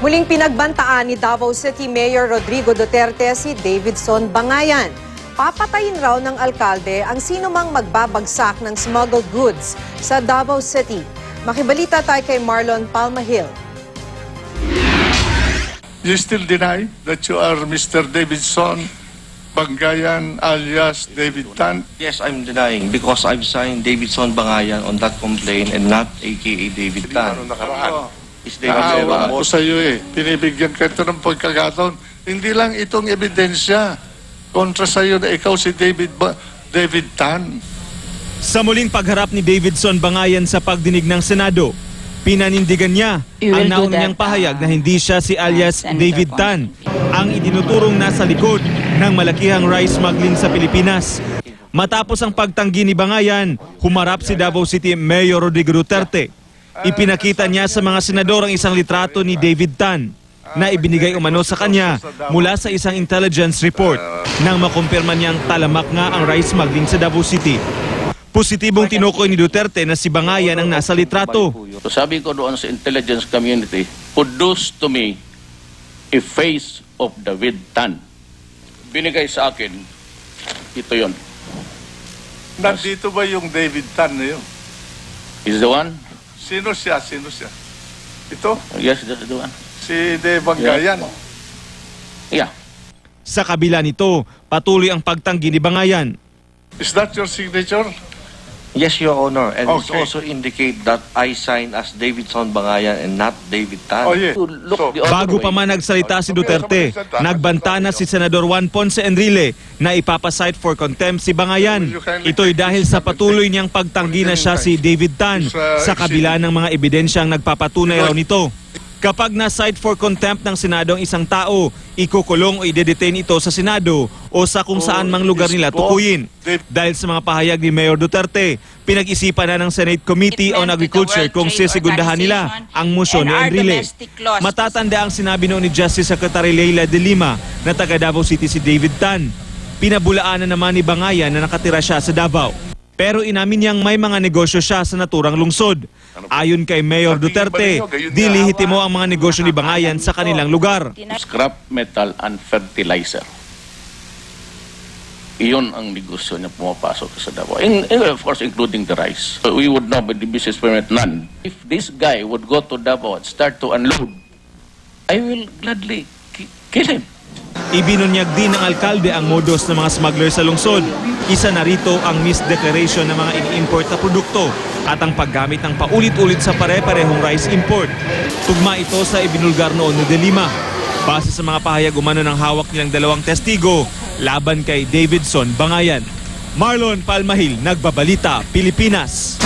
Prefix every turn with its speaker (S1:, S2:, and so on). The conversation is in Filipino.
S1: Muling pinagbantaan ni Davao City Mayor Rodrigo Duterte si Davidson Bangayan. Papatayin raw ng alkalde ang sinumang magbabagsak ng smuggled goods sa Davao City. Makibalita tayo kay Marlon Palmahil.
S2: You still deny that you are Mr. Davidson Bangayan alias David Tan?
S3: Yes, I'm denying because I've signed Davidson Bangayan on that complaint and not aka David Tan. It's David
S2: Naawa
S3: Bangayan.
S2: ako sa iyo eh. Pinibigyan ka ito ng pagkakataon. Hindi lang itong ebidensya kontra sa iyo na ikaw si David Tan.
S4: Sa muling pagharap ni Davidson Bangayan sa pagdinig ng Senado, pinanindigan niya ang nauna niyang pahayag na hindi siya si alias David Tan, ang itinuturong nasa likod ng malakihang rice smuggling sa Pilipinas. Matapos ang pagtanggi ni Bangayan, humarap si Davao City Mayor Rodrigo Duterte. Ipinakita niya sa mga senador ang isang litrato ni David Tan na ibinigay umano sa kanya mula sa isang intelligence report nang makumpirma niyang talamak nga ang rice smuggling sa Davao City. Positibong tinukoy ni Duterte na si Bangayan ang nasa litrato.
S5: So sabi ko doon sa intelligence community, produce to me a face of David Tan. Binigay sa akin, ito yon.
S2: Nandito ba yung David Tan na yun?
S5: Is the one?
S2: Sino siya? Sino siya? Ito?
S5: Yes, that's the one.
S2: Si Bangayan.
S5: Yeah.
S4: Sa kabila nito, patuloy ang pagtanggi ni Bangayan.
S2: Is that your signature?
S3: Yes, Your Honor. And
S2: Okay.
S3: it also indicate that I signed as Davidson Bangayan and not David Tan.
S2: Oh, yeah.
S5: To look the other
S4: Bago
S5: way.
S4: pa man nagsalita si Duterte, nagbanta na si Senador Juan Ponce Enrile na ipapasight for contempt si Bangayan. Ito'y dahil sa patuloy niyang pagtanggi na siya si David Tan sa kabila ng mga ebidensyang nagpapatunay raw nito. Kapag na-cite for contempt ng Senado ang isang tao, ikukulong o i-detain ito sa Senado o sa kung saan mang lugar nila tukuyin. Dahil sa mga pahayag ni Mayor Duterte, pinag-isipan na ng Senate Committee on Agriculture kung sisigundahan nila ang motion ni Enrile. Matatanda ang sinabi noon ni Justice Secretary Leila de Lima na taga Davao City si David Tan. Pinabulaanan naman ni Bangayan na nakatira siya sa Davao. Pero inamin niyang may mga negosyo siya sa naturang lungsod. Ayon kay Mayor Duterte, dilihitimo ang mga negosyo ni Bangayan sa kanilang lugar.
S5: Scrap metal and fertilizer. Iyon ang negosyo niya pumapasok sa Davao. And of course, including the rice. So we would know by the business permit none. If this guy would go to Davao and start to unload, I will gladly kill him.
S4: Ibinunyag din ng alkalde ang modus ng mga smuggler sa lungsod. Isa na rito ang misdeclaration ng mga ini-import na produkto at ang paggamit ng paulit-ulit sa pare-parehong rice import. Tugma ito sa ibinulgar noon ni De Lima. Base sa mga pahayag umano ng hawak nilang dalawang testigo laban kay Davidson Bangayan. Marlon Palmahil, Nagbabalita, Pilipinas.